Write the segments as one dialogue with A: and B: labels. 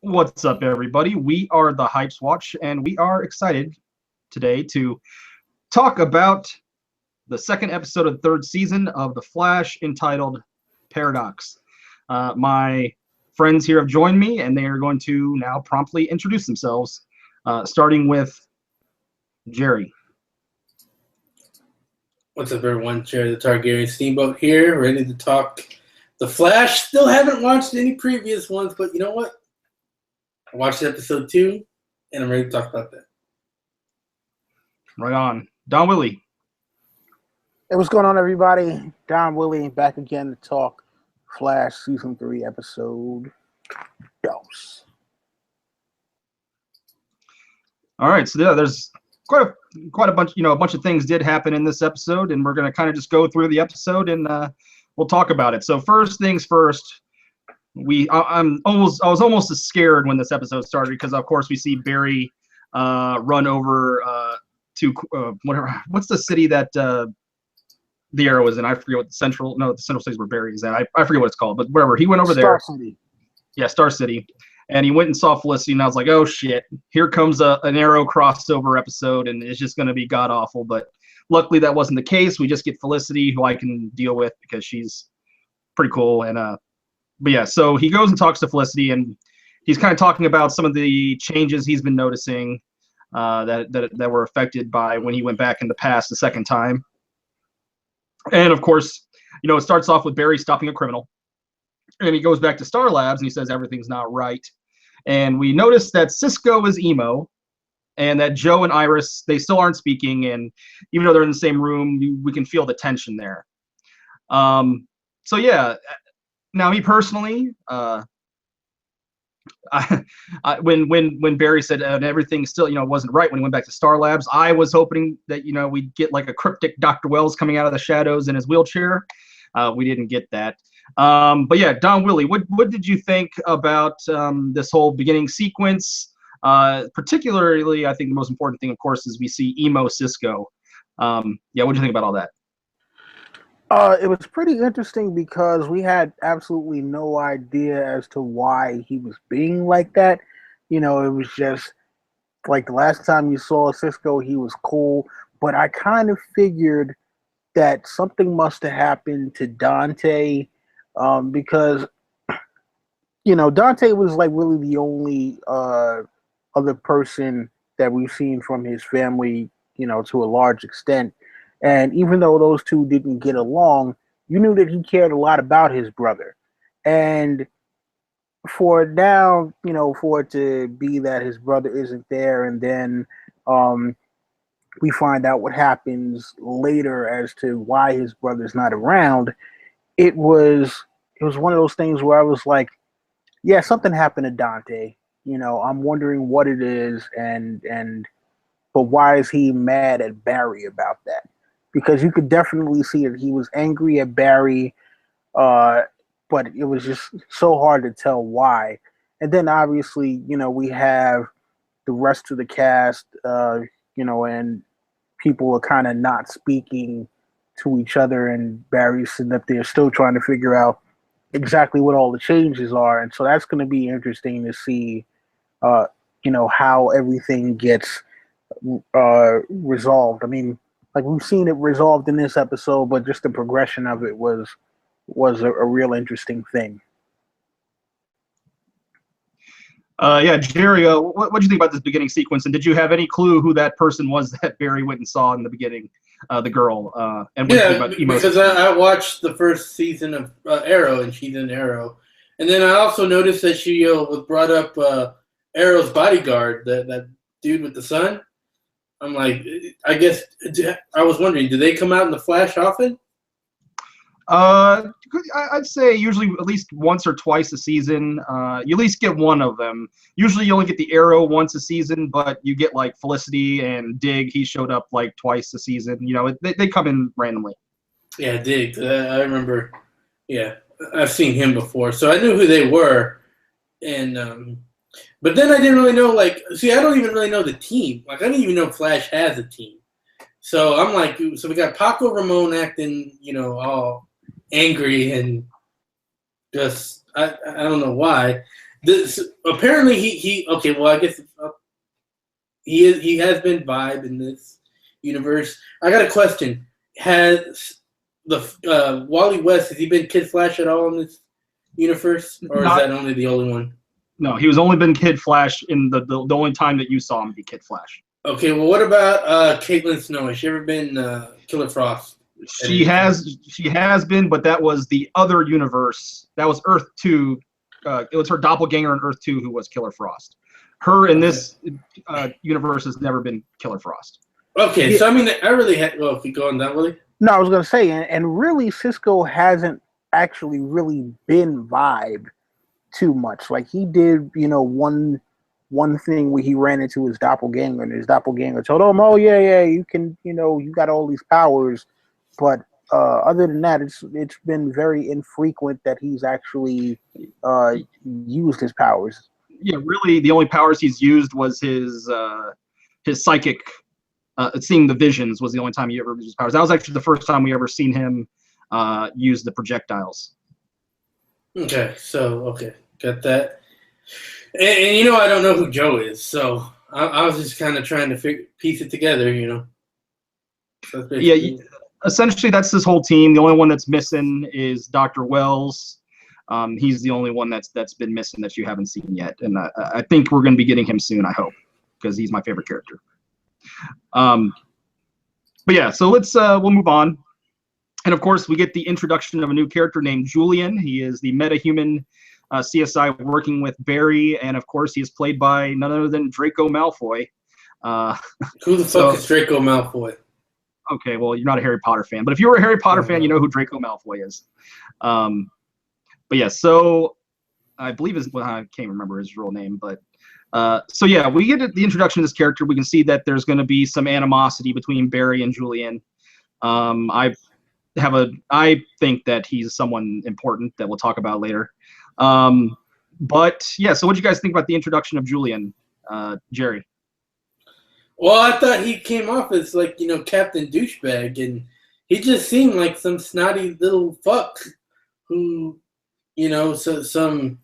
A: What's up, everybody? We are the Hypes Watch, and we are excited today to talk about the second episode of the third season of The Flash entitled Paradox. My friends here have joined me, and they are going to now promptly introduce themselves, starting with Jerry.
B: What's up, everyone? Jerry the Targaryen Steamboat here, ready to talk The Flash. Still haven't watched any previous ones, but you know what? I watched episode 2, and I'm ready to talk about that.
A: Right on. Don Willie.
C: Hey, what's going on, everybody? Don Willie back again to talk Flash Season 3 episode Dose.
A: All right, so yeah, there's quite a bunch, a bunch of things did happen in this episode, and we're going to kind of just go through the episode and we'll talk about it. So first things first, I was almost as scared when this episode started because of course we see Barry run over to what's the city that the Arrow is in. I forget what the central city is where Barry is at. I forget what it's called, but whatever. He went over there.
C: Star City.
A: Yeah, Star City. And he went and saw Felicity, and I was like, oh shit, here comes an Arrow crossover episode, and it's just going to be god awful. But luckily that wasn't the case. We just get Felicity, who I can deal with because she's pretty cool. And but yeah, so he goes and talks to Felicity, and he's kind of talking about some of the changes he's been noticing that were affected by when he went back in the past the second time. And of course, it starts off with Barry stopping a criminal. And he goes back to Star Labs and he says everything's not right. And we notice that Cisco is emo and that Joe and Iris, they still aren't speaking. And even though they're in the same room, we can feel the tension there. So yeah, now me personally, when Barry said everything still, wasn't right when he went back to Star Labs, I was hoping that, we'd get like a cryptic Dr. Wells coming out of the shadows in his wheelchair. We didn't get that. But yeah, Don Willie, what did you think about this whole beginning sequence? Particularly, I think the most important thing, of course, is we see emo Cisco. Yeah, what do you think about all that?
C: It was pretty interesting because we had absolutely no idea as to why he was being like that. It was just like the last time you saw Cisco, he was cool. But I kind of figured that something must have happened to Dante. Because, Dante was like really the only other person that we've seen from his family, to a large extent. And even though those two didn't get along, you knew that he cared a lot about his brother. And for now, for it to be that his brother isn't there, and then we find out what happens later as to why his brother's not around, it was one of those things where I was like, yeah, something happened to Dante. I'm wondering what it is, but why is he mad at Barry about that? Because you could definitely see that he was angry at Barry, but it was just so hard to tell why. And then obviously, we have the rest of the cast, and people are kind of not speaking to each other, and Barry's sitting up there still trying to figure out exactly what all the changes are. And so that's going to be interesting to see, how everything gets resolved. I mean, like we've seen it resolved in this episode, but just the progression of it was a real interesting thing.
A: Yeah, Jerry, what do you think about this beginning sequence? And did you have any clue who that person was that Barry went and saw in the beginning, the girl? And what do you think about emo?
B: Because I watched the first season of Arrow, and she's in Arrow. And then I also noticed that she brought up Arrow's bodyguard, that dude with the sun. I'm like, I guess, I was wondering, do they come out in the Flash often?
A: I'd say usually at least once or twice a season. You at least get one of them. Usually you only get the Arrow once a season, but you get like Felicity and Dig. He showed up like twice a season. They come in randomly.
B: Yeah, Dig. I remember. Yeah, I've seen him before, so I knew who they were. And but then I didn't really know. Like, see, I don't even really know the team. Like, I didn't even know Flash has a team. So I'm like, so we got Paco Ramon acting, all angry and just I don't know why. Apparently he okay. Well, I guess he has been Vibe in this universe. I got a question. Has the Wally West, has he been Kid Flash at all in this universe, or is that only the only one?
A: No, he was only been Kid Flash in the only time that you saw him be Kid Flash.
B: Okay, well, what about Caitlin Snow? Has she ever been Killer Frost?
A: She has been, but that was the other universe. That was Earth 2. It was her doppelganger in Earth 2 who was Killer Frost. Her in this universe has never been Killer Frost.
B: Okay, so I mean, I really had. Well, if you go on that, Willie.
C: No, I was gonna say, and really, Cisco hasn't actually really been Vibe too much. Like he did, one thing where he ran into his doppelganger, and his doppelganger told him, "Oh yeah, you can, you got all these powers." But other than that, it's been very infrequent that he's actually used his powers.
A: Yeah, really, the only powers he's used was his psychic. Seeing the visions was the only time he ever used his powers. That was actually the first time we ever seen him use the projectiles.
B: Okay, got that. And I don't know who Joe is, so I was just kind of trying to piece it together, So
A: yeah, essentially that's his whole team. The only one that's missing is Dr. Wells. He's the only one that's been missing that you haven't seen yet, and I think we're going to be getting him soon. I hope, because he's my favorite character. But yeah, so we'll move on. And of course, we get the introduction of a new character named Julian. He is the metahuman CSI working with Barry, and of course, he is played by none other than Draco Malfoy.
B: Who the fuck is Draco Malfoy?
A: Okay, well, you're not a Harry Potter fan, but if you were a Harry Potter fan, you know who Draco Malfoy is. But yeah, so I believe I can't remember his real name, but so yeah, we get the introduction of this character. We can see that there's going to be some animosity between Barry and Julian. I think that he's someone important that we'll talk about later. But yeah, so what do you guys think about the introduction of Julian, Jerry?
B: Well, I thought he came off as like, Captain Douchebag, and he just seemed like some snotty little fuck who, so some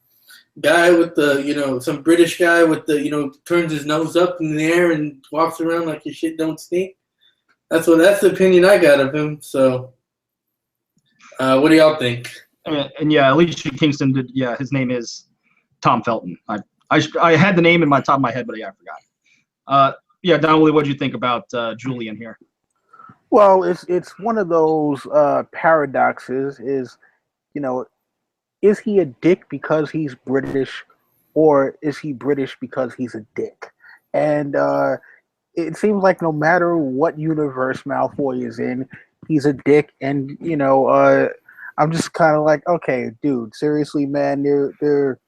B: guy with the, some British guy with the, turns his nose up in the air and walks around like his shit don't stink. That's the opinion I got of him. So, what do y'all think?
A: And yeah, Alicia Kingston did. Yeah, his name is Tom Felton. I had the name in my top of my head, but yeah, I forgot. Yeah, Donnelly, what do you think about Julian here?
C: Well, it's one of those paradoxes. Is he a dick because he's British, or is he British because he's a dick? And it seems like no matter what universe Malfoy is in, he's a dick. And I'm just kind of like, okay, dude, seriously, man, there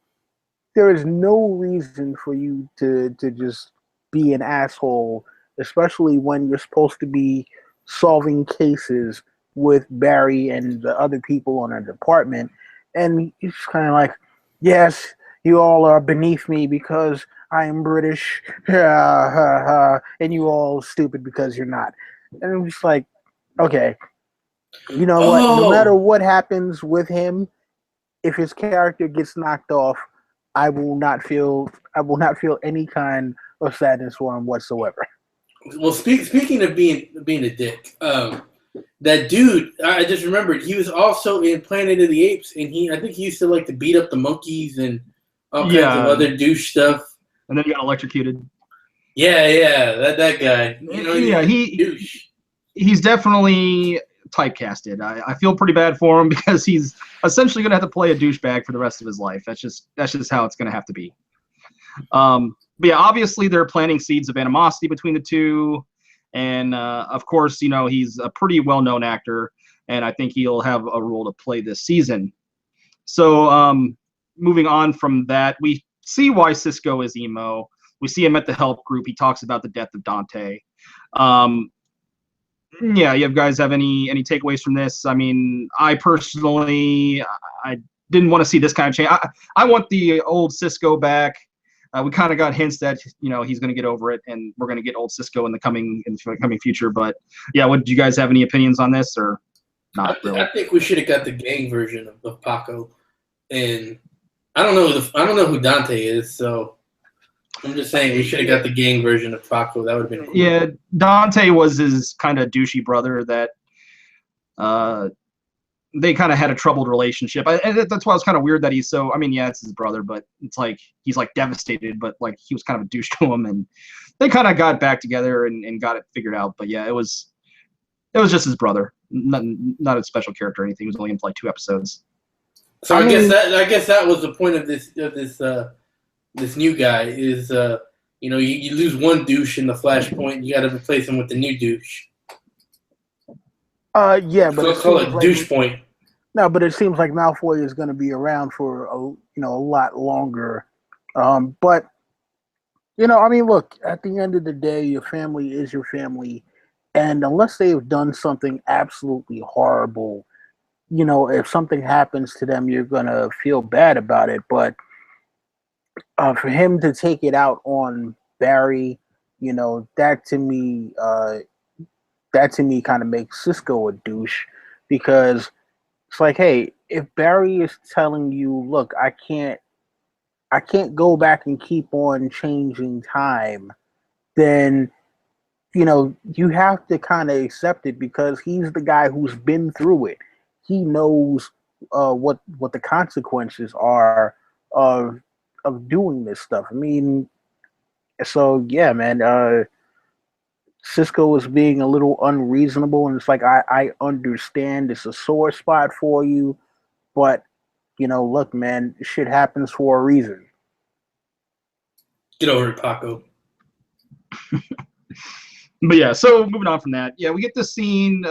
C: is no reason for you to just be an asshole, especially when you're supposed to be solving cases with Barry and the other people on a department. And he's kind of like, yes, you all are beneath me because I am British, and you all stupid because you're not. And I'm just like, okay, you know what? No matter what happens with him, if his character gets knocked off, I will not feel any kind of sadness for him whatsoever.
B: Well, speaking of being a dick, that dude, I just remembered, he was also in Planet of the Apes, and I think he used to like to beat up the monkeys and all kinds of other douche stuff.
A: And then he got electrocuted.
B: Yeah, that guy.
A: He's definitely typecasted. I feel pretty bad for him because he's essentially going to have to play a douchebag for the rest of his life. That's just how it's going to have to be. But yeah, obviously they're planting seeds of animosity between the two. And of course, he's a pretty well-known actor, and I think he'll have a role to play this season. So moving on from that, we see why Cisco is emo. We see him at the help group. He talks about the death of Dante. Yeah, you guys have any takeaways from this? I mean, I personally, I didn't want to see this kind of change. I want the old Cisco back. We kind of got hints that he's going to get over it, and we're going to get old Cisco in the coming future. But yeah, do you guys have any opinions on this or not? Really?
B: I think we should have got the gang version of Paco, and I don't know who Dante is, so I'm just saying we should have got the gang version of Paco. That would have been cool.
A: Yeah, Dante was his kind of douchey brother that they kind of had a troubled relationship. And that's why it's kind of weird that he's so. I mean, yeah, it's his brother, but it's like he's like devastated, but like he was kind of a douche to him, and they kind of got back together and got it figured out. But yeah, it was just his brother, not a special character or anything. He was only in for like 2 episodes.
B: So I guess that was the point of this new guy is you lose one douche in the Flashpoint, you got to replace him with the new douche.
C: Yeah, but
B: call it douche point.
C: No, but it seems like Malfoy is going to be around for a lot longer. But I mean, look, at the end of the day, your family is your family, and unless they've done something absolutely horrible, if something happens to them, you're going to feel bad about it. But for him to take it out on Barry, that to me kind of makes Cisco a douche, because it's like, hey, if Barry is telling you, look, I can't go back and keep on changing time, then you have to kind of accept it, because he's the guy who's been through it. He knows what the consequences are of doing this stuff. I mean, so yeah, man. Cisco is being a little unreasonable, and it's like I understand it's a sore spot for you, but look, man, shit happens for a reason.
B: Get over it, Paco.
A: But yeah, so moving on from that, yeah, we get this scene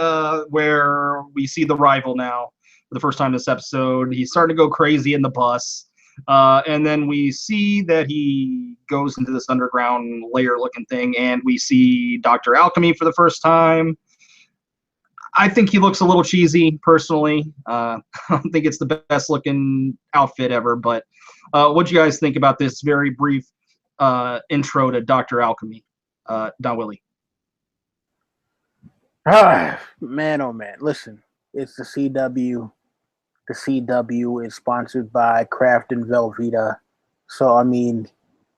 A: where we see the rival now for the first time this episode. He's starting to go crazy in the bus. And then we see that he goes into this underground layer-looking thing, and we see Dr. Alchemy for the first time. I think he looks a little cheesy, personally. I don't think it's the best-looking outfit ever, but what do you guys think about this very brief intro to Dr. Alchemy, Don Willie?
C: Man, oh man, listen, it's the CW. The CW is sponsored by Kraft and Velveeta. So, I mean,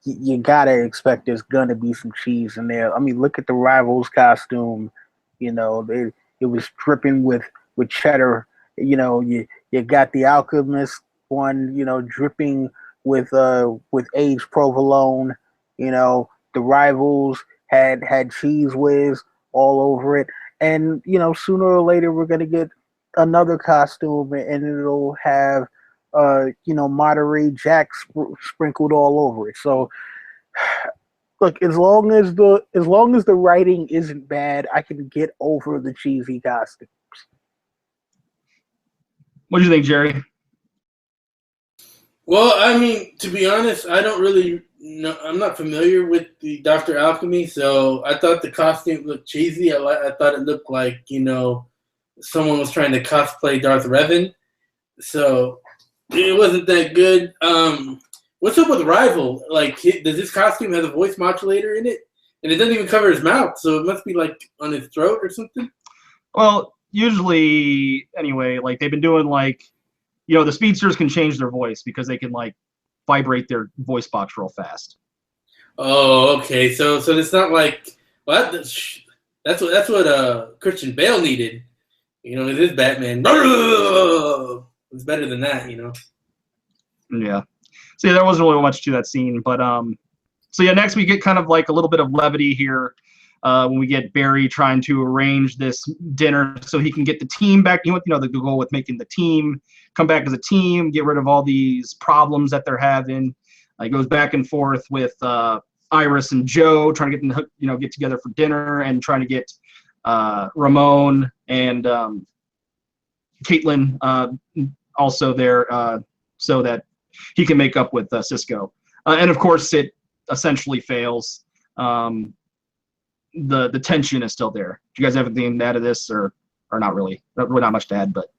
C: you got to expect there's going to be some cheese in there. I mean, look at the Rivals costume. It was dripping with cheddar. You got the Alchemist one, dripping with aged provolone. The Rivals had cheese whiz all over it. And, sooner or later we're going to get another costume, and it'll have Monterey Jack sprinkled all over it. So look, as long as the writing isn't bad, I can get over the cheesy costumes.
A: What do you think, Jerry?
B: Well, I mean, to be honest, I don't really know. I'm not familiar with the Dr. Alchemy, so I thought the costume looked cheesy. I thought it looked like someone was trying to cosplay Darth Revan, so it wasn't that good. What's up with Rival? Like, does his costume have a voice modulator in it? And it doesn't even cover his mouth, so it must be like on his throat or something.
A: Well, usually, anyway, like they've been doing like, the speedsters can change their voice because they can like vibrate their voice box real fast.
B: Oh, okay. So it's not like, well, that's what Christian Bale needed. With his Batman, it's better than that,
A: Yeah. So yeah, there wasn't really much to that scene, but so yeah, next we get kind of like a little bit of levity here when we get Barry trying to arrange this dinner so he can get the team back. The goal with making the team come back as a team, get rid of all these problems that they're having. It goes back and forth with Iris and Joe trying to get them, get together for dinner, and trying to get Ramon and Caitlin also there so that he can make up with Cisco. And of course, it essentially fails. The tension is still there. Do you guys have anything to add to this, or not really? Not much to add, but.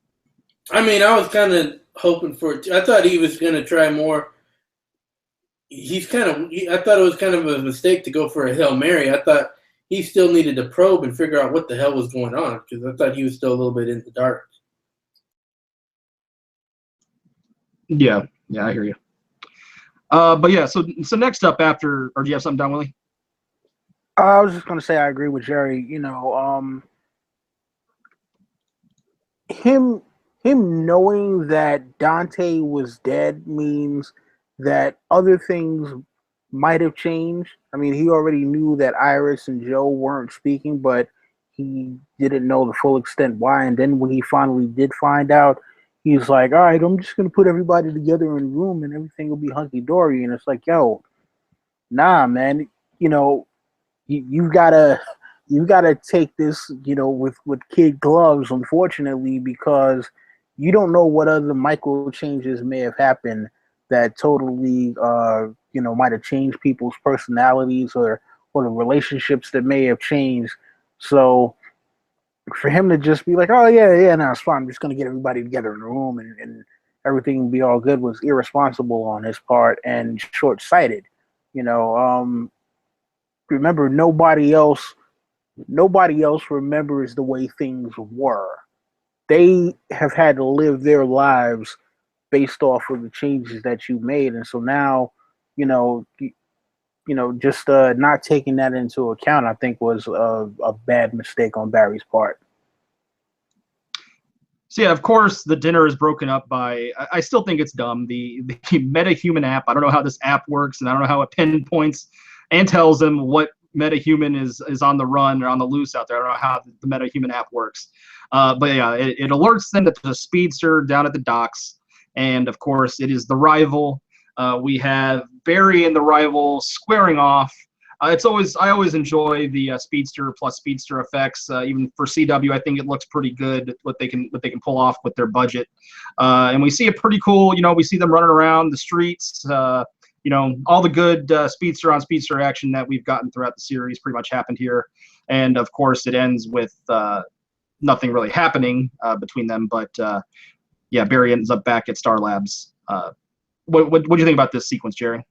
B: I mean, I was kind of hoping for it. I thought he was going to try more. I thought it was kind of a mistake to go for a Hail Mary. I thought he still needed to probe and figure out what the hell was going on, because I thought he was still a little bit in the dark.
A: Yeah, I hear you. But yeah, so next up after, or do you have something down, Willie?
C: I was just gonna say I agree with Jerry. Him him knowing that Dante was dead means that other things might have changed. I mean, he already knew that Iris and Joe weren't speaking, but he didn't know the full extent why. And then when he finally did find out, he's like, "All right, I'm just gonna put everybody together in a room, and everything will be hunky dory." And it's like, "Yo, nah, man. You know, you gotta you gotta take this, with kid gloves, unfortunately, because you don't know what other micro changes may have happened that totally might have changed people's personalities or the relationships that may have changed. So for him to just be like, "Oh yeah, no, it's fine. I'm just gonna get everybody together in a room and everything will be all good," was irresponsible on his part and short sighted. You know, remember nobody else remembers the way things were. They have had to live their lives based off of the changes that you made, and so now, just not taking that into account, I think, was a bad mistake on Barry's part.
A: So yeah, of course, the dinner is broken up by. I still think it's dumb. The MetaHuman app. I don't know how this app works, and I don't know how it pinpoints and tells them what MetaHuman is on the run or on the loose out there. I don't know how the MetaHuman app works. But yeah, it alerts them that there's a speedster down at the docks, and of course, it is the rival. We have Barry and the rival squaring off. I always enjoy the speedster plus speedster effects. Even for CW, I think it looks pretty good what they can pull off with their budget. And we see it pretty cool. We see them running around the streets. All the good speedster on speedster action that we've gotten throughout the series pretty much happened here. And of course, it ends with nothing really happening between them. But yeah, Barry ends up back at Star Labs. What do you think about this sequence, Jerry?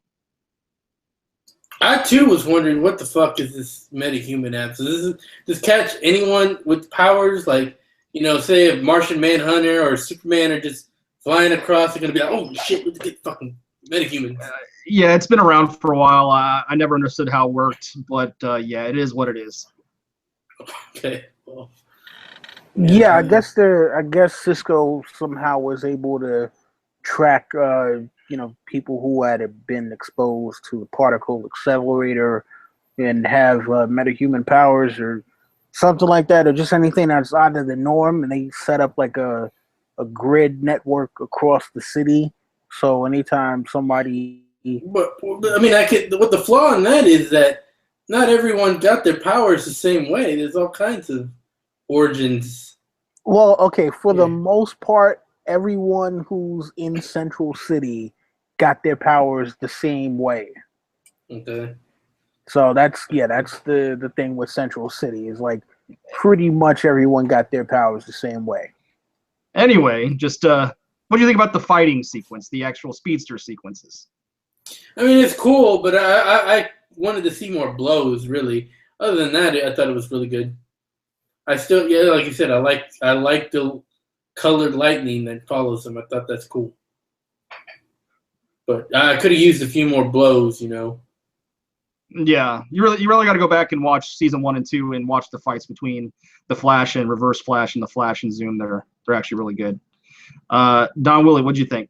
B: I too was wondering what the fuck is this MetaHuman app? So does this catch anyone with powers? Like, say a Martian Manhunter or Superman are just flying across, they're gonna be like, "Oh shit, let's get fucking MetaHuman."
A: Yeah, it's been around for a while. I never understood how it worked, but yeah, it is what it is.
B: Okay. Well,
C: Yeah, I guess Cisco somehow was able to track people who had been exposed to the particle accelerator and have metahuman powers or something like that, or just anything that's out of the norm, and they set up like a grid network across the city. So anytime somebody,
B: but I mean, what the flaw in that is that not everyone got their powers the same way. There's all kinds of origins.
C: well, okay, for the most part, everyone who's in Central City got their powers the same way.
B: Okay.
C: So that's the thing with Central City is like pretty much everyone got their powers the same way.
A: Anyway, just what do you think about the fighting sequence, the actual speedster sequences?
B: I mean, it's cool, but I wanted to see more blows. Really, other than that, I thought it was really good. I still, yeah, like you said, I like the colored lightning that follows them. I thought that's cool. But I could have used a few more blows,
A: Yeah, you really got to go back and watch season 1 and 2 and watch the fights between the Flash and Reverse Flash and the Flash and Zoom. They're actually really good. Don Willie, what'd you think?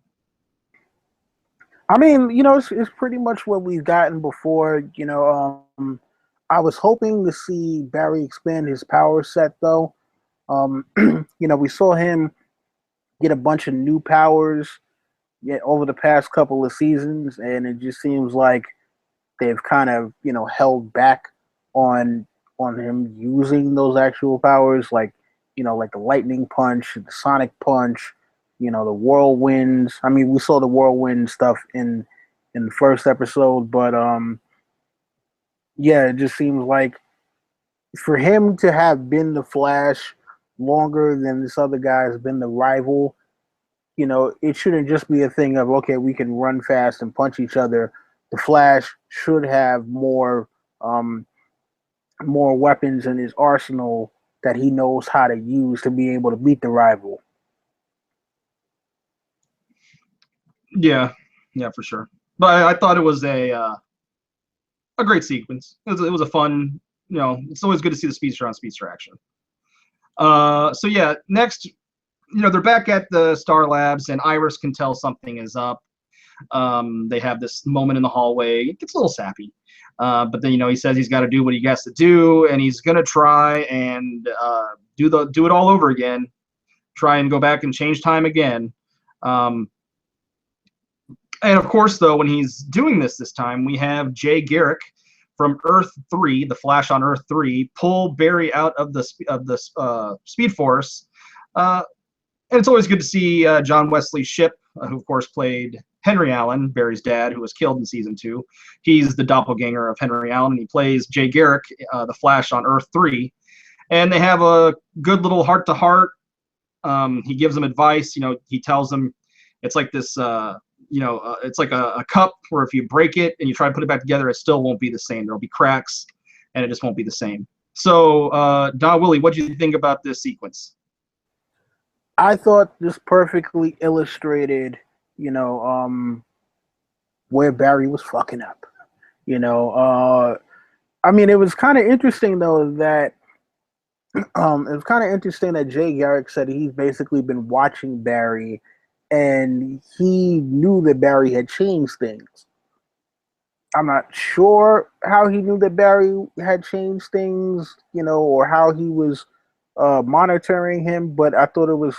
C: I mean, it's pretty much what we've gotten before. I was hoping to see Barry expand his power set, though. We saw him get a bunch of new powers over the past couple of seasons, and it just seems like they've kind of held back on him using those actual powers, like like the lightning punch, the sonic punch, the whirlwinds. I mean, we saw the whirlwind stuff in the first episode, but yeah, it just seems like for him to have been the Flash longer than this other guy has been the rival, it shouldn't just be a thing of, okay, we can run fast and punch each other. The Flash should have more weapons in his arsenal that he knows how to use to be able to beat the rival.
A: Yeah, for sure. But I thought it was a great sequence. It was a fun, it's always good to see the speedster on speedster action. So yeah, next, they're back at the Star Labs, and Iris can tell something is up. They have this moment in the hallway. It gets a little sappy. But then, he says he's got to do what he has to do, and he's going to try and do it all over again, try and go back and change time again. And of course, though, when he's doing this time, we have Jay Garrick from Earth 3, the Flash on Earth 3, pull Barry out of the Speed Force. And it's always good to see John Wesley Shipp, who of course played Henry Allen, Barry's dad, who was killed in season 2. He's the doppelganger of Henry Allen, and he plays Jay Garrick, the Flash on Earth 3. And they have a good little heart-to-heart. He gives them advice. He tells them it's like this, it's like a cup where if you break it and you try to put it back together, it still won't be the same. There'll be cracks, and it just won't be the same. So, Don Willie, what do you think about this sequence?
C: I thought this perfectly illustrated, where Barry was fucking up. I mean, it was kind of interesting though that Jay Garrick said he's basically been watching Barry, and he knew that Barry had changed things. I'm not sure how he knew that Barry had changed things, or how he was monitoring him, but I thought it was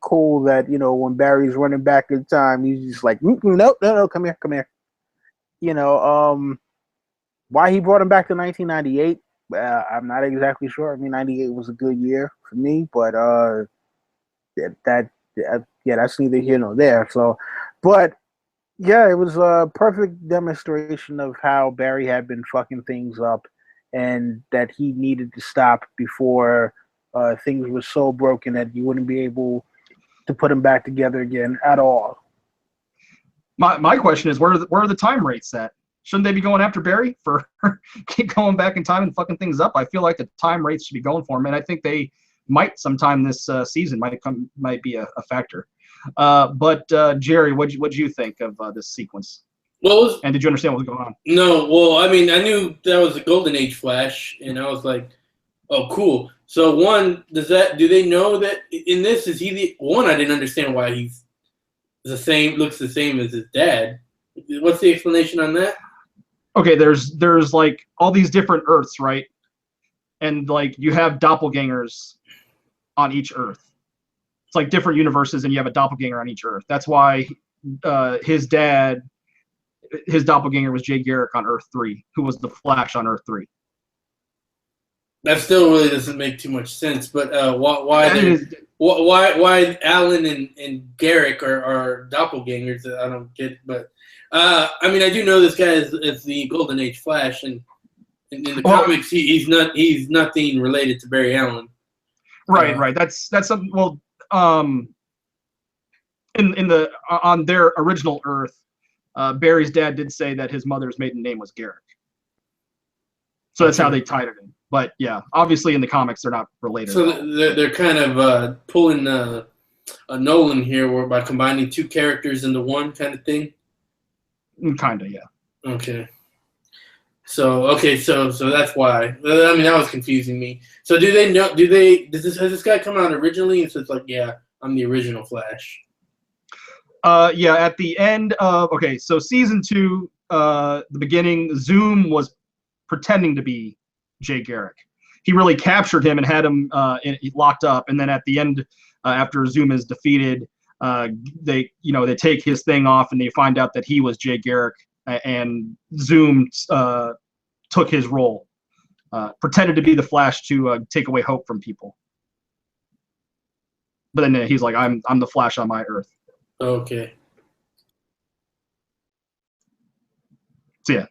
C: cool that, when Barry's running back in time, he's just like, no, come here. Why he brought him back to 1998, I'm not exactly sure. I mean, 98 was a good year for me, but that's neither here nor there. So, but yeah, it was a perfect demonstration of how Barry had been fucking things up, and that he needed to stop before things were so broken that you wouldn't be able to put them back together again at all.
A: My question is, where are the time rates at? Shouldn't they be going after Barry for keep going back in time and fucking things up? I feel like the time rates should be going for him, and I think they might sometime this season might be a factor. But Jerry, what'd you think of this sequence? And did you understand what was going on?
B: No, well, I mean, I knew that was a Golden Age Flash, and I was like, oh, cool. So one, do they know that in this, is he the one? I didn't understand why he's looks the same as his dad. What's the explanation on that?
A: Okay, there's like all these different Earths, right? And like you have doppelgangers on each Earth. It's like different universes, and you have a doppelganger on each Earth. That's why his doppelganger was Jay Garrick on Earth 3, who was the Flash on Earth 3.
B: That still really doesn't make too much sense. But why Allen and Garrick are doppelgangers? I don't get. But I mean, I do know this guy is the Golden Age Flash, and in the comics, he's nothing related to Barry Allen.
A: Right. That's something. Well, on their original Earth, Barry's dad did say that his mother's maiden name was Garrick. So that's how they tied it in. But yeah, obviously in the comics they're not related.
B: So they're kind of pulling a Nolan here, by combining two characters into one kind of thing.
A: Kind of, yeah.
B: Okay. So that's why. I mean, that was confusing me. So do they know? Has this guy come out originally? And so it's like, yeah, I'm the original Flash.
A: Yeah. At the end of so season 2, the beginning, Zoom was pretending to be Jay Garrick. He really captured him and had him locked up. And then at the end, after Zoom is defeated, they take his thing off and they find out that he was Jay Garrick, and Zoom took his role, pretended to be the Flash to take away hope from people. But then he's like, I'm the Flash on my Earth.
B: Okay.
A: So yeah,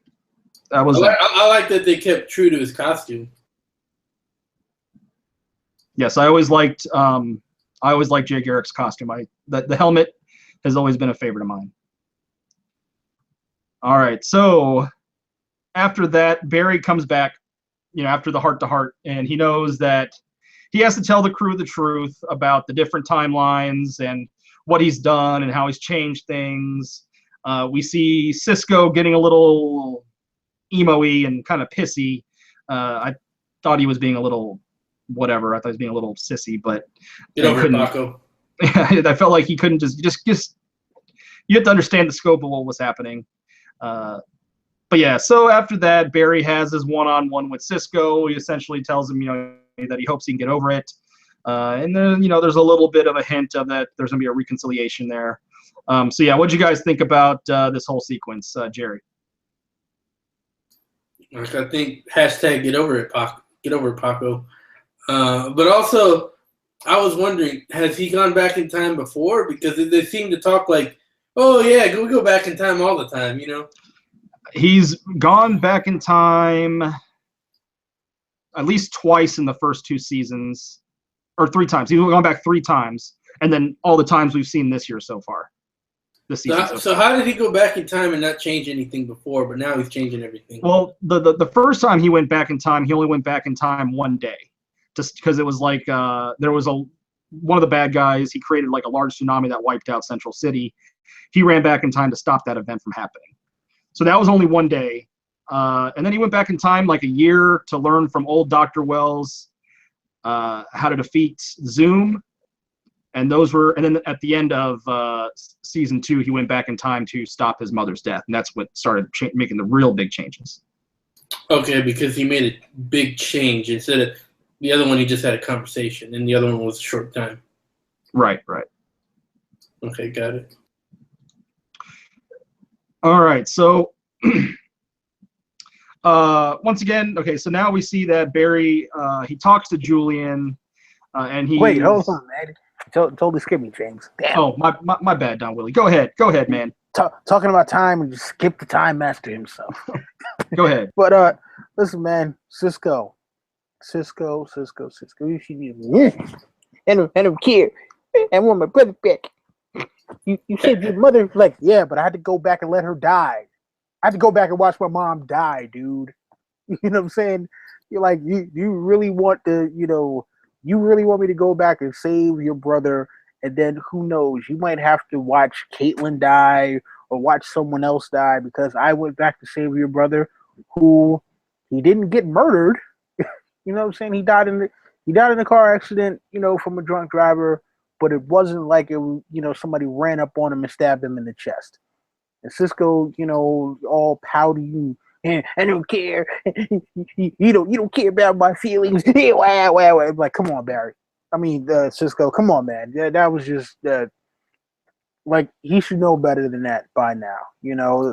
A: that was.
B: I like that they kept true to his costume.
A: Yes, I always liked Jay Garrick's costume. The helmet has always been a favorite of mine. All right, so after that, Barry comes back, after the heart-to-heart, and he knows that he has to tell the crew the truth about the different timelines and what he's done and how he's changed things. We see Cisco getting a little emo-y and kind of pissy. I thought he was being a little whatever. I thought he was being a little sissy, but
B: Get over it, Paco.
A: I felt like he couldn't just you have to understand the scope of what was happening. But yeah, so after that, Barry has his one-on-one with Cisco. He essentially tells him, that he hopes he can get over it. And then, there's a little bit of a hint of that there's going to be a reconciliation there. So yeah, what'd you guys think about this whole sequence, Jerry?
B: I think hashtag get over it, Paco. Get over it, Paco. But also, I was wondering, has he gone back in time before? Because they seem to talk like, oh yeah, we go back in time all the time,
A: He's gone back in time at least twice in the first 2 seasons, or 3 times. He's gone back 3 times, and then all the times we've seen this year so far. This season.
B: So how did he go back in time and not change anything before, but now he's changing everything?
A: Well, the first time he went back in time, he only went back in time 1 day, just because it was like there was one of the bad guys. He created like a large tsunami that wiped out Central City. He ran back in time to stop that event from happening. So that was only 1 day. And then he went back in time like a year to learn from old Dr. Wells how to defeat Zoom. And then at the end of season 2, he went back in time to stop his mother's death. And that's what started making the real big changes.
B: Okay, because he made a big change. Instead of the other one, he just had a conversation. And the other one was a short time.
A: Right.
B: Okay, got it.
A: All right, so once again, okay, so now we see that Barry, he talks to Julian, and he...
C: Wait, hold on, man. Totally skipped me, James. Damn.
A: Oh, my bad, Don Willie. Go ahead, man.
C: Talking about time and just skip the time master himself.
A: Go ahead.
C: But listen, man, Cisco. You should be... I don't care. I want my brother back. You said your mother, like, yeah, but I had to go back and let her die. I had to go back and watch my mom die, dude. You know what I'm saying? You're like, you really want to, you really want me to go back and save your brother, and then who knows, you might have to watch Caitlyn die or watch someone else die because I went back to save your brother, who he didn't get murdered. You know what I'm saying? He died in a car accident, from a drunk driver. But it wasn't like somebody ran up on him and stabbed him in the chest. And Cisco, all pouty, and I don't care. You don't care about my feelings. I'm like, come on, Barry. I mean, Cisco, come on, man. That was just like, he should know better than that by now.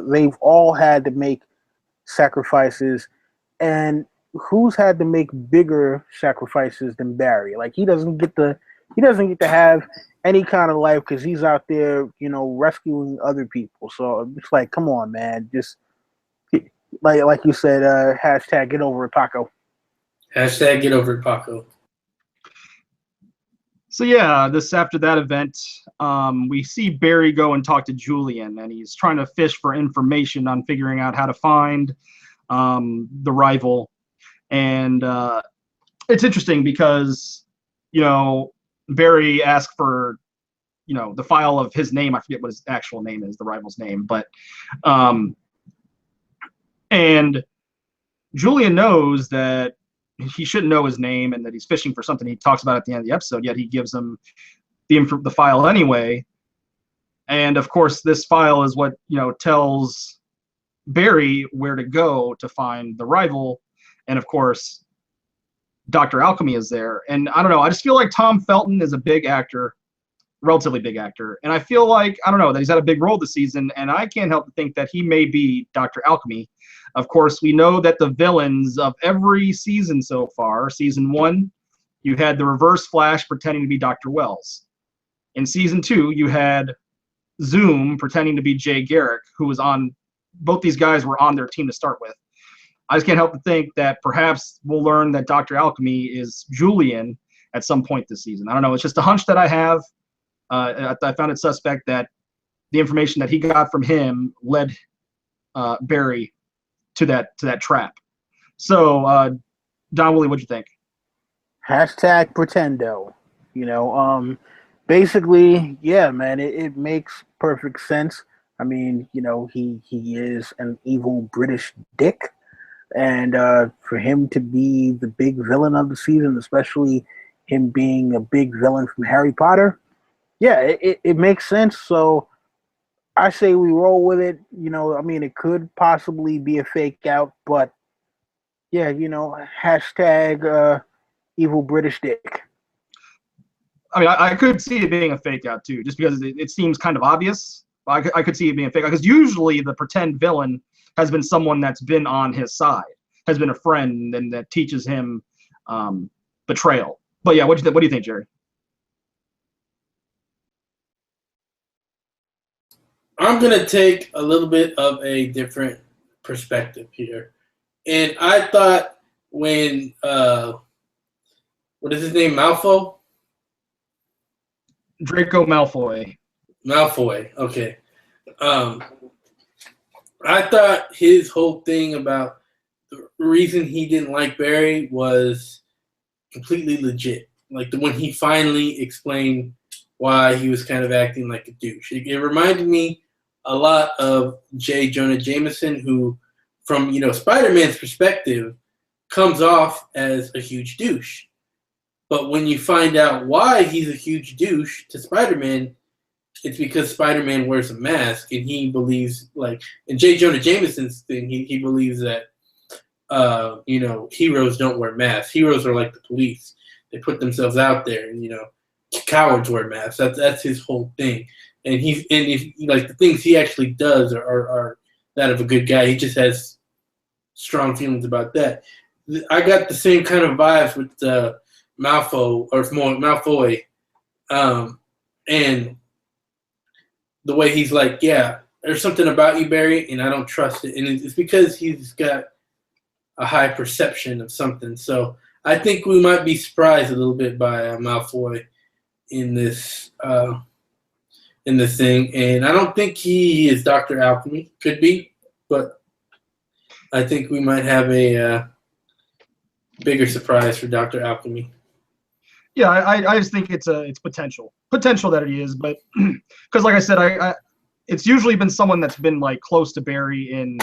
C: They've all had to make sacrifices, and who's had to make bigger sacrifices than Barry? Like, he doesn't get to have any kind of life because he's out there, rescuing other people. So it's like, come on, man. Just like you said, hashtag get over it, Paco.
B: Hashtag get over it, Paco.
A: So yeah, after that event, we see Barry go and talk to Julian, and he's trying to fish for information on figuring out how to find the rival. And it's interesting because, Barry asked for, the file of his name. I forget what his actual name is, the rival's name, but and Julian knows that he shouldn't know his name and that he's fishing for something he talks about at the end of the episode, yet he gives him the file anyway. And of course, this file is what, tells Barry where to go to find the rival. And of course, Dr. Alchemy is there. And I don't know, I just feel like Tom Felton is a big actor, relatively big actor. And I feel like, I don't know, that he's had a big role this season. And I can't help but think that he may be Dr. Alchemy. Of course, we know that the villains of every season so far, season 1, you had the Reverse Flash pretending to be Dr. Wells. In season 2, you had Zoom pretending to be Jay Garrick, who was both these guys were on their team to start with. I just can't help but think that perhaps we'll learn that Dr. Alchemy is Julian at some point this season. I don't know. It's just a hunch that I have. I found it suspect that the information that he got from him led Barry to that trap. So, Don Willie, what'd you think?
C: Hashtag pretendo. Basically, yeah, man, it makes perfect sense. I mean, he is an evil British dick, and for him to be the big villain of the season, especially him being a big villain from Harry Potter, yeah, it makes sense. So I say we roll with it. I mean, it could possibly be a fake out, but yeah, hashtag evil British dick.
A: I mean, I could see it being a fake out too, just because it seems kind of obvious. I could see it being a fake out because usually the pretend villain has been someone that's been on his side, has been a friend, and that teaches him betrayal. But yeah, what do you think, Jerry?
B: I'm gonna take a little bit of a different perspective here, and I thought when what is his name, Malfoy?
A: Draco Malfoy.
B: Malfoy. Okay. I thought his whole thing about the reason he didn't like Barry was completely legit. Like when he finally explained why he was kind of acting like a douche. It reminded me a lot of J. Jonah Jameson, who, from Spider-Man's perspective, comes off as a huge douche. But when you find out why he's a huge douche to Spider-Man, it's because Spider-Man wears a mask, and he believes, in J. Jonah Jameson's thing, he believes that, heroes don't wear masks. Heroes are like the police. They put themselves out there, and, cowards wear masks. That's his whole thing. And the things he actually does are that of a good guy. He just has strong feelings about that. I got the same kind of vibes with Malfoy, and the way he's like, yeah, there's something about you, Barry, and I don't trust it. And it's because he's got a high perception of something. So I think we might be surprised a little bit by Malfoy in this thing. And I don't think he is Dr. Alchemy. Could be, but I think we might have a bigger surprise for Dr. Alchemy.
A: Yeah, I just think it's potential that it is, but because like I said, it's usually been someone that's been close to Barry in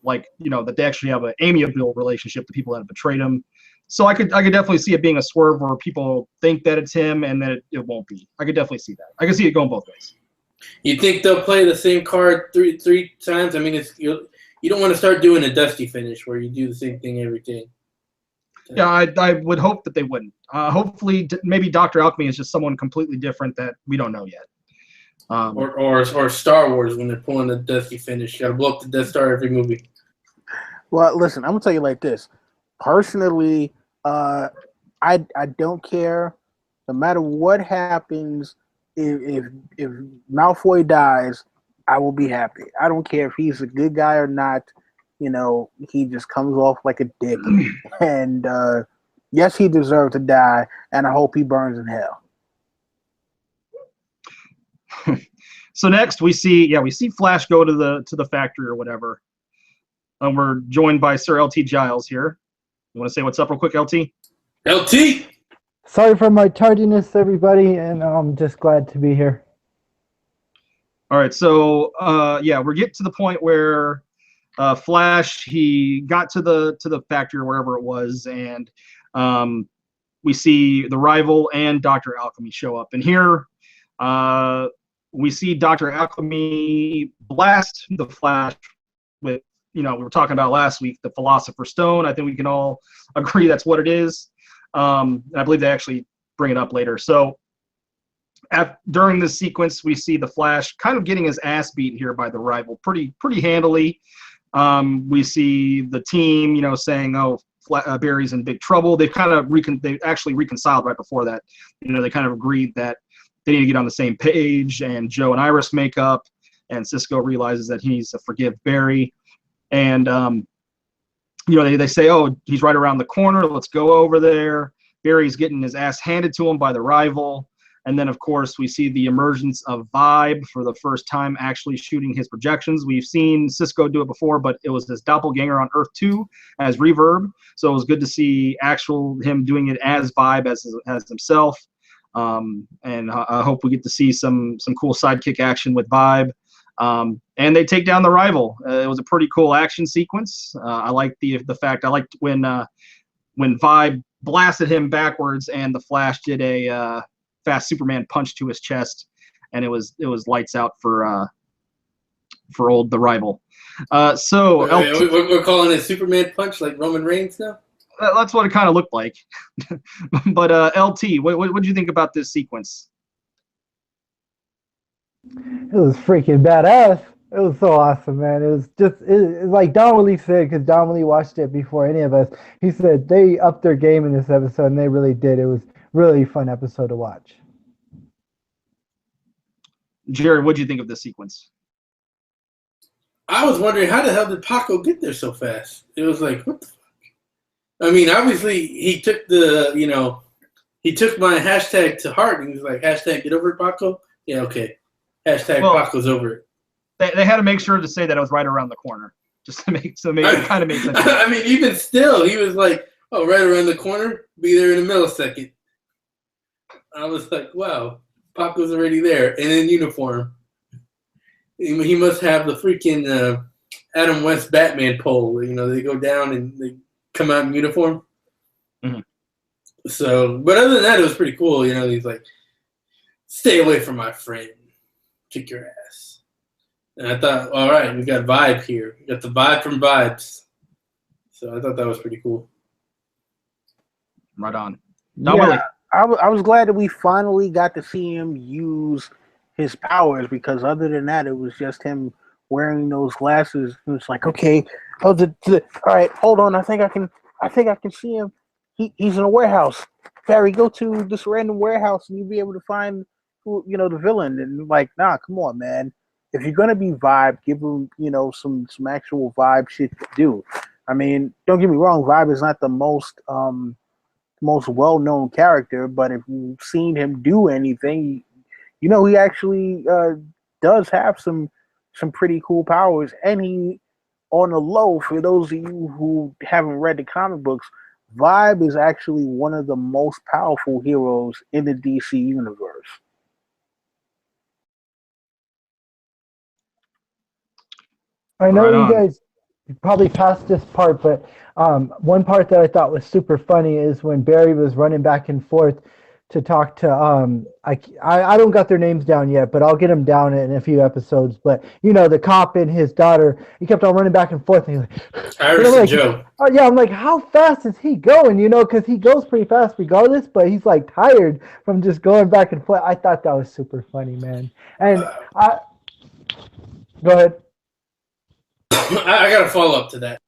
A: that they actually have an amiable relationship, the people that have betrayed him. So I could definitely see it being a swerve where people think that it's him and that it won't be. I could definitely see that. I could see it going both ways.
B: You think they'll play the same card three times? I mean, you don't want to start doing a Dusty finish where you do the same thing every game.
A: Yeah, I would hope that they wouldn't. Hopefully, maybe Dr. Alchemy is just someone completely different that we don't know yet.
B: Or Star Wars when they're pulling the Dusty finish. You got to blow up the Death Star every movie.
C: Well, listen, I'm gonna tell you like this. Personally, I don't care. No matter what happens, if Malfoy dies, I will be happy. I don't care if he's a good guy or not. He just comes off like a dick. And yes, he deserved to die, and I hope he burns in hell.
A: So next we see Flash go to the factory or whatever. And we're joined by Sir LT Giles here. You want to say what's up real quick, LT?
B: LT!
D: Sorry for my tardiness, everybody, and I'm just glad to be here.
A: All right, so we're getting to the point where Flash, he got to the factory or wherever it was, and we see the Rival and Dr. Alchemy show up. And here we see Dr. Alchemy blast the Flash with, we were talking about last week, the Philosopher's Stone. I think we can all agree that's what it is. And I believe they actually bring it up later. So during this sequence, we see the Flash kind of getting his ass beat here by the Rival pretty handily. We see the team, saying, "Oh, Barry's in big trouble." They've kind of they actually reconciled right before that. They kind of agreed that they need to get on the same page. And Joe and Iris make up, and Cisco realizes that he needs to forgive Barry. And they say, "Oh, he's right around the corner. Let's go over there." Barry's getting his ass handed to him by the Rival. And then, of course, we see the emergence of Vibe for the first time actually shooting his projections. We've seen Cisco do it before, but it was his doppelganger on Earth 2 as Reverb. So it was good to see him doing it as Vibe, as himself. And I hope we get to see some cool sidekick action with Vibe. And they take down the rival. It was a pretty cool action sequence. I liked the fact. I liked when Vibe blasted him backwards and the Flash did a fast Superman punch to his chest, and it was lights out for the rival. So
B: we're calling it Superman punch like Roman Reigns now.
A: That's what it kind of looked like. But LT, what did you think about this sequence?
D: It was freaking badass. It was so awesome, man. It was just like Don Willie said, because Don Willie watched it before any of us. He said they upped their game in this episode, and they really did. It was really a fun episode to watch.
A: Jerry, what did you think of this sequence?
B: I was wondering, how the hell did Paco get there so fast? It was like, what the fuck? I mean, obviously he took he took my hashtag to heart, and he was like, hashtag get over it, Paco. Yeah, okay. Hashtag Paco's over it.
A: They had to make sure to say that it was right around the corner, just to make it kind of makes sense.
B: I mean, even still, he was like, "Oh, right around the corner, be there in a millisecond." I was like, "Wow, Paco's already there and in uniform." He must have the freaking Adam West Batman pole. They go down and they come out in uniform.
A: Mm-hmm.
B: So, but other than that, it was pretty cool. He's like, "Stay away from my friend. Kick your ass." And I thought, all right, we got Vibe here. We got the vibe from Vibes. So I thought that was pretty cool.
A: Right on.
C: Yeah, I was glad that we finally got to see him use his powers, because other than that, it was just him wearing those glasses. It was like, okay, all right, hold on. I think I can see him. He's in a warehouse. Barry, go to this random warehouse and you'll be able to find the villain. And like, nah, come on, man. If you're gonna be Vibe, give him, some actual Vibe shit to do. I mean, don't get me wrong, Vibe is not the most well-known character, but if you've seen him do anything, he actually does have some pretty cool powers. And he, on the low, for those of you who haven't read the comic books, Vibe is actually one of the most powerful heroes in the DC universe.
D: I know you guys probably passed this part, but one part that I thought was super funny is when Barry was running back and forth to talk to I don't got their names down yet, but I'll get them down in a few episodes. But the cop and his daughter, he kept on running back and forth. And
B: Iris and Joe.
D: Oh yeah, I'm like, how fast is he going? Because he goes pretty fast regardless, but he's like tired from just going back and forth. I thought that was super funny, man. And go ahead.
B: I got to follow up to that.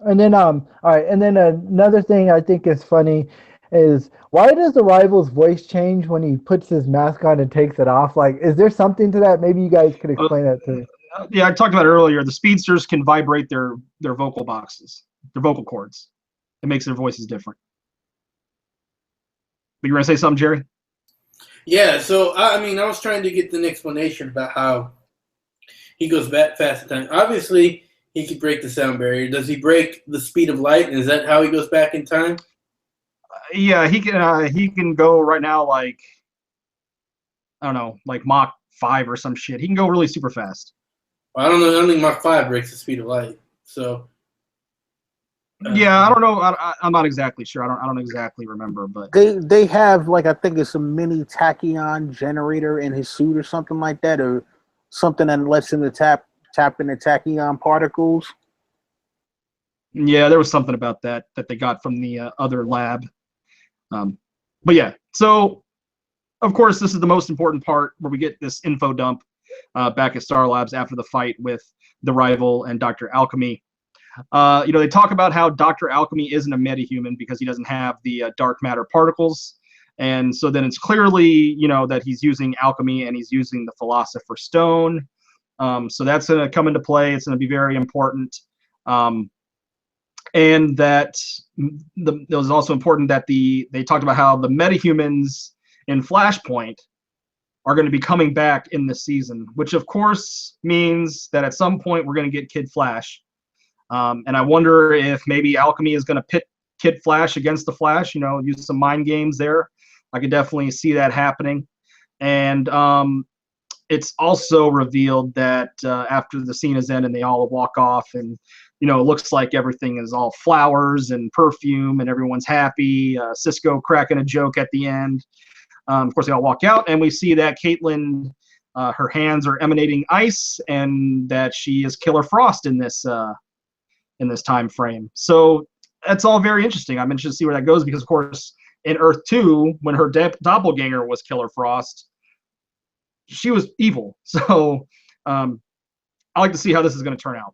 D: And then all right, and then another thing I think is funny is, why does the rival's voice change when he puts his mask on and takes it off? Like, is there something to that? Maybe you guys could explain that to me.
A: Yeah, I talked about it earlier. The speedsters can vibrate their vocal boxes, their vocal cords. It makes their voices different. But you were going to say something, Jerry?
B: Yeah, so, I was trying to get an explanation about how he goes back fast in time. Obviously, he could break the sound barrier. Does he break the speed of light? And is that how he goes back in time?
A: Yeah, he can go right now, like, I don't know, like Mach 5 or some shit. He can go really super fast.
B: Well, I don't know. I don't think Mach 5 breaks the speed of light. So.
A: Yeah, I don't know. I'm not exactly sure. I don't exactly remember, but
C: they have, like, I think it's a mini tachyon generator in his suit or something like that, or something that lets him to tap into tachyon particles.
A: Yeah, there was something about that they got from the other lab. But yeah, so of course this is the most important part, where we get this info dump back at Star Labs after the fight with the rival and Dr. Alchemy. They talk about how Dr. Alchemy isn't a metahuman because he doesn't have the dark matter particles. And so then it's clearly, that he's using alchemy and he's using the Philosopher's Stone. So that's going to come into play. It's going to be very important. And that it was also important that they talked about how the metahumans in Flashpoint are going to be coming back in this season, which of course means that at some point we're going to get Kid Flash. And I wonder if maybe Alchemy is going to pit Kid Flash against the Flash, use some mind games there. I could definitely see that happening. And it's also revealed that after the scene is ended and they all walk off, and it looks like everything is all flowers and perfume and everyone's happy. Cisco cracking a joke at the end. Of course, they all walk out, and we see that Caitlin, her hands are emanating ice, and that she is Killer Frost in this time frame. So that's all very interesting. I'm interested to see where that goes because, of course, in Earth 2, when her doppelganger was Killer Frost, she was evil. So I like to see how this is going to turn out.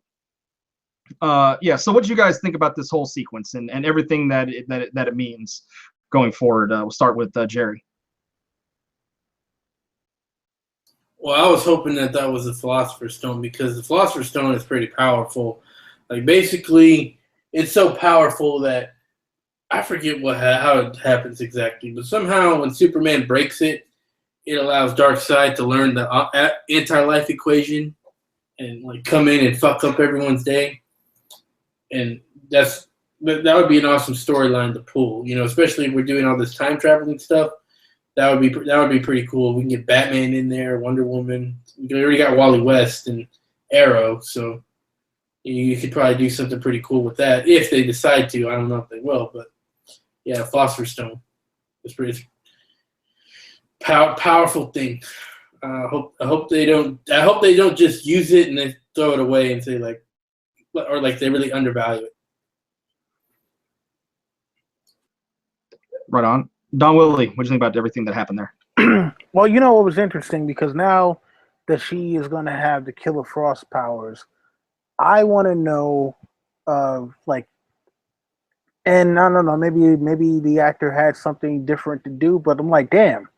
A: So what do you guys think about this whole sequence and everything that it means going forward? We'll start with Jerry.
B: Well, I was hoping that was the Philosopher's Stone because the Philosopher's Stone is pretty powerful. Like, basically, it's so powerful that I forget how it happens exactly, but somehow when Superman breaks it, it allows Darkseid to learn the anti-life equation and like come in and fuck up everyone's day. And that would be an awesome storyline to pull, especially if we're doing all this time traveling stuff. That would be pretty cool. We can get Batman in there, Wonder Woman. We already got Wally West and Arrow, so you could probably do something pretty cool with that if they decide to. I don't know if they will, but yeah, Philosopher's Stone. It's pretty powerful thing. I hope they don't just use it and then throw it away and say they really undervalue it.
A: Right on. Don Willie, what do you think about everything that happened there?
C: Well, what was interesting, because now that she is going to have the Killer Frost powers, I want to know, and I don't know, maybe the actor had something different to do, but I'm like, damn,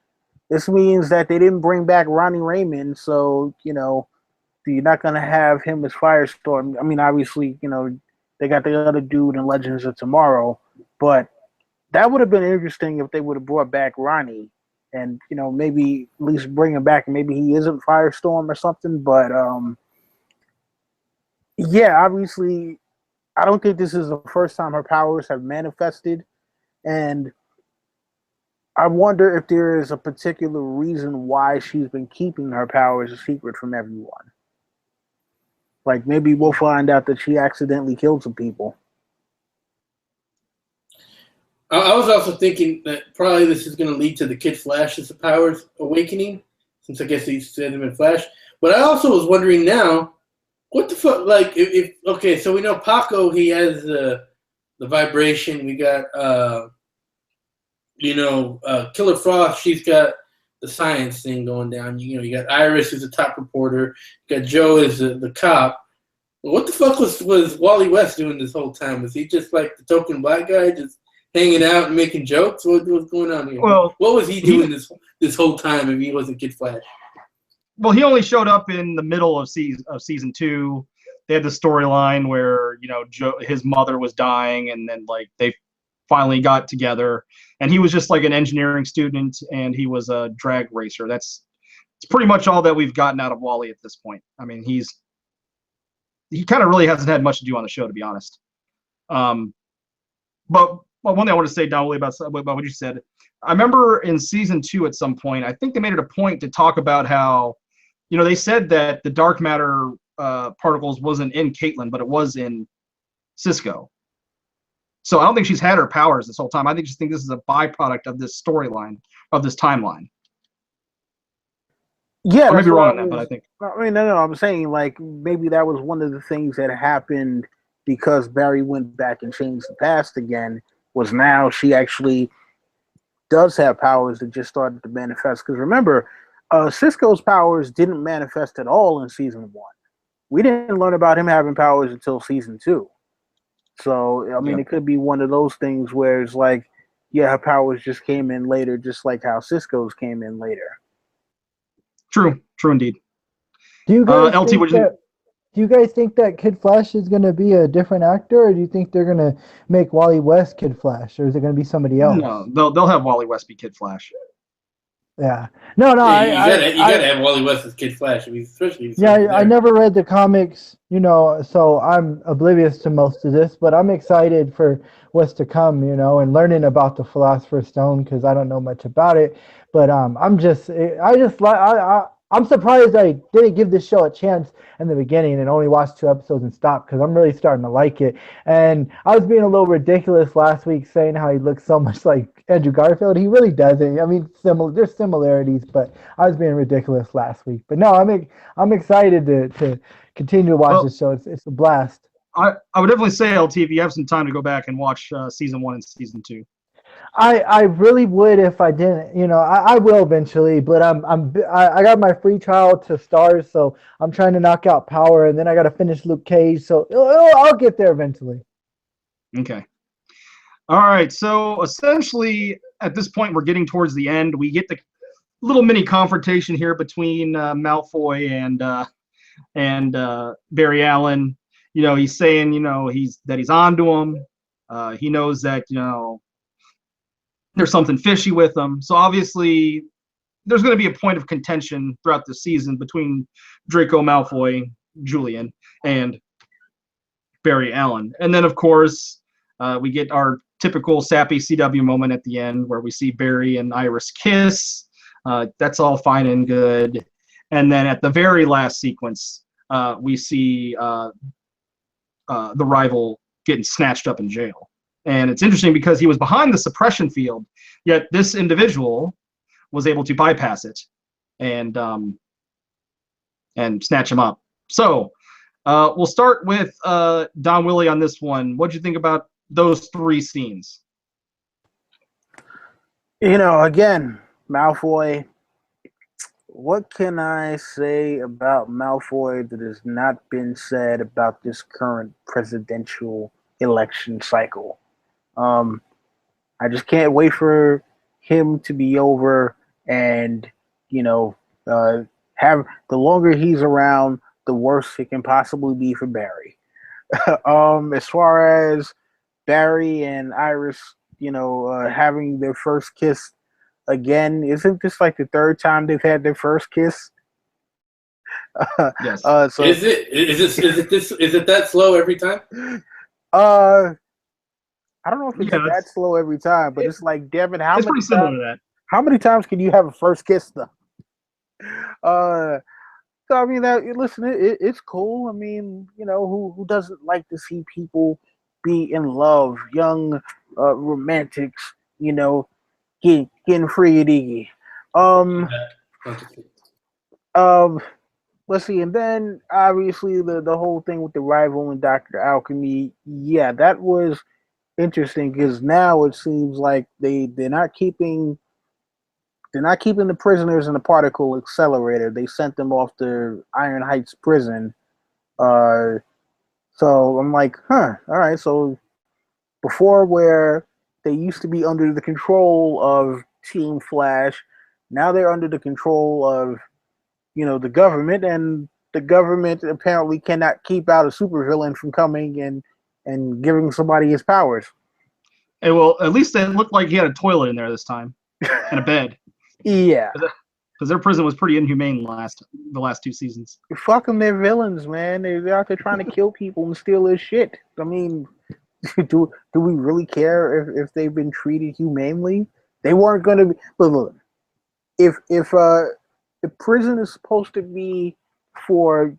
C: this means that they didn't bring back Ronnie Raymond, so, you're not going to have him as Firestorm. I mean, obviously, they got the other dude in Legends of Tomorrow, but that would have been interesting if they would have brought back Ronnie and, maybe at least bring him back. Maybe he isn't Firestorm or something, but, yeah, obviously, I don't think this is the first time her powers have manifested, and I wonder if there is a particular reason why she's been keeping her powers a secret from everyone. Like, maybe we'll find out that she accidentally killed some people.
B: I was also thinking that probably this is going to lead to the Kid Flash's powers awakening, since I guess he said them in Flash. But I also was wondering now, what the fuck? Like, okay, so we know Paco, he has the vibration. We got, Killer Frost. She's got the science thing going down. You got Iris, who's a top reporter. You got Joe as the cop. What the fuck was Wally West doing this whole time? Was he just like the token black guy, just hanging out and making jokes? What was going on here?
A: Well,
B: what was he doing this whole time if he wasn't Kid Flash?
A: Well, he only showed up in the middle of season 2. They had the storyline where his mother was dying, and then they finally got together, and he was just like an engineering student, and he was a drag racer. It's pretty much all that we've gotten out of Wally at this point. I mean, he kind of really hasn't had much to do on the show, to be honest. But one thing I want to say, Don Willie, about what you said, I remember in season 2 at some point, I think they made it a point to talk about how, they said that the dark matter particles wasn't in Caitlin, but it was in Cisco. So I don't think she's had her powers this whole time. I just think this is a byproduct of this storyline, of this timeline.
C: Yeah,
A: I may be wrong on that, but I think.
C: I mean, no. I'm saying maybe that was one of the things that happened because Barry went back and changed the past again. Was now she actually does have powers that just started to manifest. Because remember, Cisco's powers didn't manifest at all in season 1. We didn't learn about him having powers until season 2. So, I mean, It could be one of those things where it's her powers just came in later, just like how Cisco's came in later.
A: True indeed.
D: Do you guys think that Kid Flash is going to be a different actor, or do you think they're going to make Wally West Kid Flash, or is it going to be somebody else?
A: No, they'll have Wally West be Kid Flash.
D: Yeah. No.
B: You gotta have Wally West as Kid Flash.
D: I never read the comics, so I'm oblivious to most of this, but I'm excited for what's to come, and learning about the Philosopher's Stone because I don't know much about it. But I I'm surprised I didn't give this show a chance in the beginning and only watched 2 episodes and stopped because I'm really starting to like it. And I was being a little ridiculous last week saying how he looks so much like Andrew Garfield. He really doesn't. I mean, there's similarities, but I was being ridiculous last week. But no, I'm excited to continue to watch this show. It's a blast.
A: I would definitely say, LT, if you have some time to go back and watch season 1 and season 2.
D: I really would if I didn't. I will eventually, but I got my free trial to Starz, so I'm trying to knock out Power, and then I got to finish Luke Cage, so I'll get there eventually.
A: Okay. All right. So essentially, at this point, we're getting towards the end. We get the little mini confrontation here between Malfoy and Barry Allen. He's saying, he's onto him. He knows that, there's something fishy with him. So obviously, there's going to be a point of contention throughout the season between Draco Malfoy, Julian, and Barry Allen. And then, of course, we get our typical sappy CW moment at the end where we see Barry and Iris kiss. That's all fine and good. And then at the very last sequence, we see the rival getting snatched up in jail. And it's interesting because he was behind the suppression field, yet this individual was able to bypass it and snatch him up. So we'll start with Don Willie on this one. What do you think about those 3 scenes?
C: Again, Malfoy. What can I say about Malfoy that has not been said about this current presidential election cycle? I just can't wait for him to be over and, have the longer he's around, the worse it can possibly be for Barry. As far as Barry and Iris, having their first kiss again, isn't this like the 3rd time they've had their first kiss?
A: Yes.
C: So
B: is it that slow every time?
C: I don't know if it's that slow every time, but it's like, Devin,
A: it's pretty similar to that.
C: How many times can you have a first kiss, though? So I mean, listen, it's cool. I mean, who doesn't like to see people be in love, young romantics, getting free. Let's see, and then obviously the whole thing with the rival and Dr. Alchemy, yeah, that was interesting because now it seems like they're not keeping the prisoners in the particle accelerator. They sent them off to Iron Heights prison. So I'm like, all right. So before, where they used to be under the control of Team Flash, now they're under the control of, the government, and the government apparently cannot keep out a supervillain from coming and giving somebody his powers.
A: Hey, well, at least it looked like he had a toilet in there this time and a bed.
C: Yeah.
A: Because their prison was pretty inhumane the last 2 seasons.
C: Fuck them, they're villains, man. They're out there trying to kill people and steal their shit. I mean, do we really care if they've been treated humanely? They weren't going to be. But look, if the prison is supposed to be for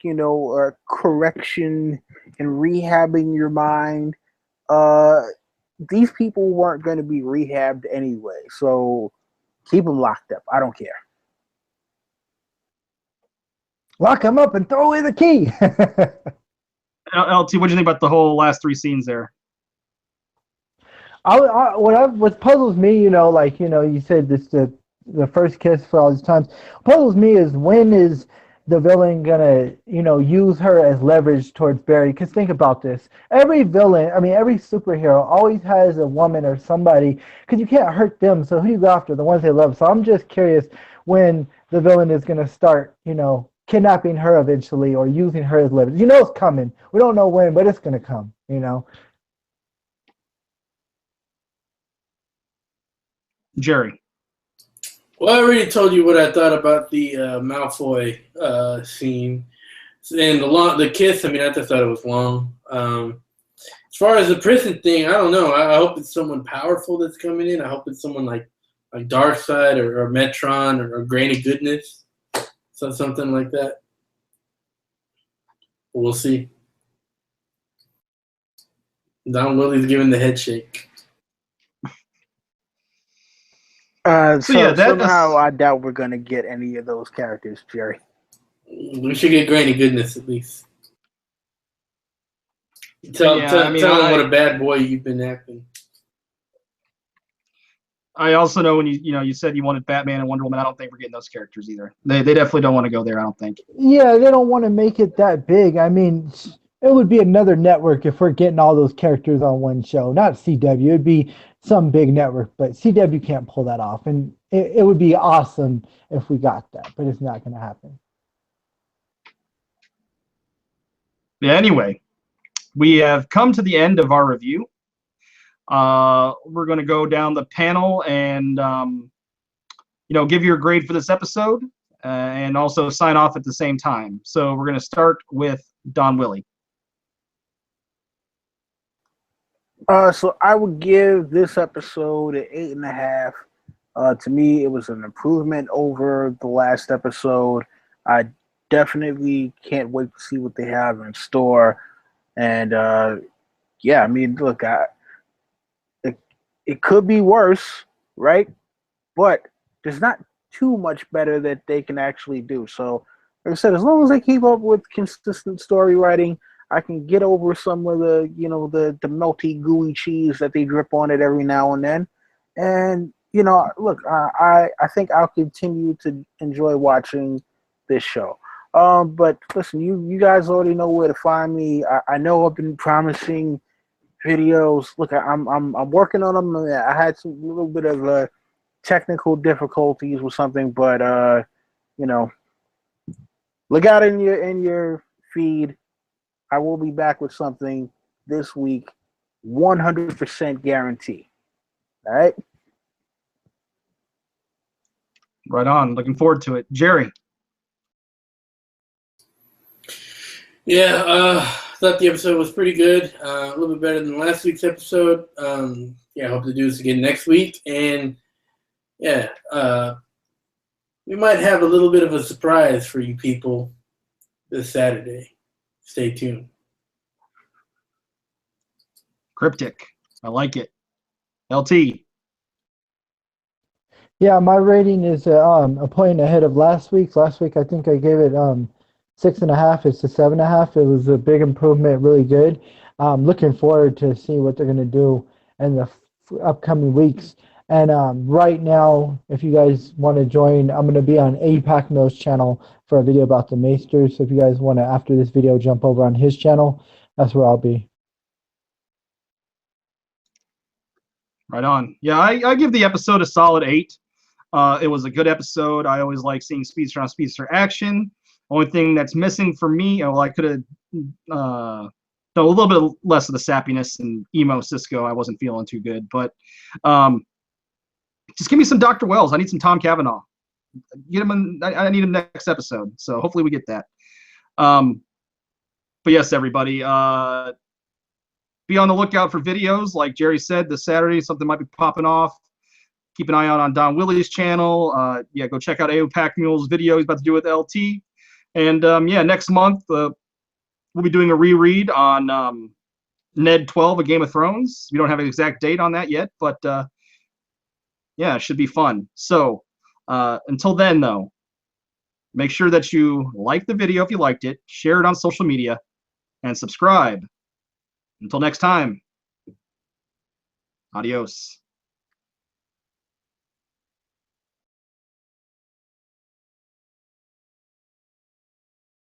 C: correction and rehabbing your mind, these people weren't going to be rehabbed anyway. So keep them locked up. I don't care.
D: Lock them up and throw away the key.
A: LT, what do you think about the whole last 3 scenes there?
D: What puzzles me, you said this the first kiss for all these times. Puzzles me is, when is the villain gonna, use her as leverage towards Barry? Because think about this: every villain, every superhero always has a woman or somebody, because you can't hurt them. So who do you go after? The ones they love. So I'm just curious when the villain is gonna start, kidnapping her eventually or using her as leverage. It's coming. We don't know when, but it's gonna come.
A: Jerry.
B: Well, I already told you what I thought about the Malfoy scene and the kiss. I just thought it was long. As far as the prison thing, I don't know. I hope it's someone powerful that's coming in. I hope it's someone like Darkseid or Metron or Granny Goodness. So something like that. We'll see. Don Willie's giving the head shake.
C: Somehow I doubt we're gonna get any of those characters, Jerry.
B: We should get Granny Goodness at least. Tell him what a bad boy you've been acting.
A: I also know when you said you wanted Batman and Wonder Woman. I don't think we're getting those characters either. They definitely don't want to go there. I don't think.
D: Yeah, they don't want to make it that big. I mean, it would be another network if we're getting all those characters on one show. Not CW. It'd be some big network, but CW can't pull that off. And it would be awesome if we got that, but it's not going to happen.
A: Yeah. Anyway, we have come to the end of our review. We're going to go down the panel and give your grade for this episode and also sign off at the same time. So we're going to start with Don Willie.
C: So I would give this episode an 8.5. To me, it was an improvement over the last episode. I definitely can't wait to see what they have in store. And yeah, I mean, look, it could be worse, right? But there's not too much better that they can actually do. So, like I said, as long as they keep up with consistent story writing, I can get over some of the, the melty, gooey cheese that they drip on it every now and then. And, look, I think I'll continue to enjoy watching this show. But listen, you guys already know where to find me. I know I've been promising videos. Look, I'm working on them. I had a little bit of technical difficulties with something, but look out in your feed. I will be back with something this week, 100% guarantee. All right.
A: Right on. Looking forward to it, Jerry.
B: Yeah, thought the episode was pretty good. A little bit better than last week's episode. Yeah, I hope to do this again next week. And yeah, we might have a little bit of a surprise for you people this Saturday. Stay tuned.
A: Cryptic. I like it. LT.
D: Yeah, my rating is a point ahead of last week's. Last week, I think I gave it 6.5. It's a 7.5. It was a big improvement, really good. Looking forward to see what they're going to do in the upcoming weeks. And right now, if you guys want to join, I'm going to be on APAC Mills channel for a video about the Maesters. So if you guys want to, after this video, jump over on his channel, that's where I'll be.
A: Right on. Yeah, I give the episode a solid 8. It was a good episode. I always like seeing speedster on speedster action. Only thing that's missing for me, I could have done a little bit less of the sappiness and emo Cisco. I wasn't feeling too good, but just give me some Dr. Wells. I need some Tom Cavanaugh. Get him. I need him next episode. So hopefully we get that. But yes, everybody, be on the lookout for videos. Like Jerry said, this Saturday something might be popping off. Keep an eye out on Don Willie's channel. Yeah, go check out AOPAC Mule's video he's about to do with LT. And yeah, next month we'll be doing a reread on Ned 12 of Game of Thrones. We don't have an exact date on that yet, but yeah, it should be fun. So until then, though, make sure that you like the video if you liked it, share it on social media, and subscribe. Until next time, adios.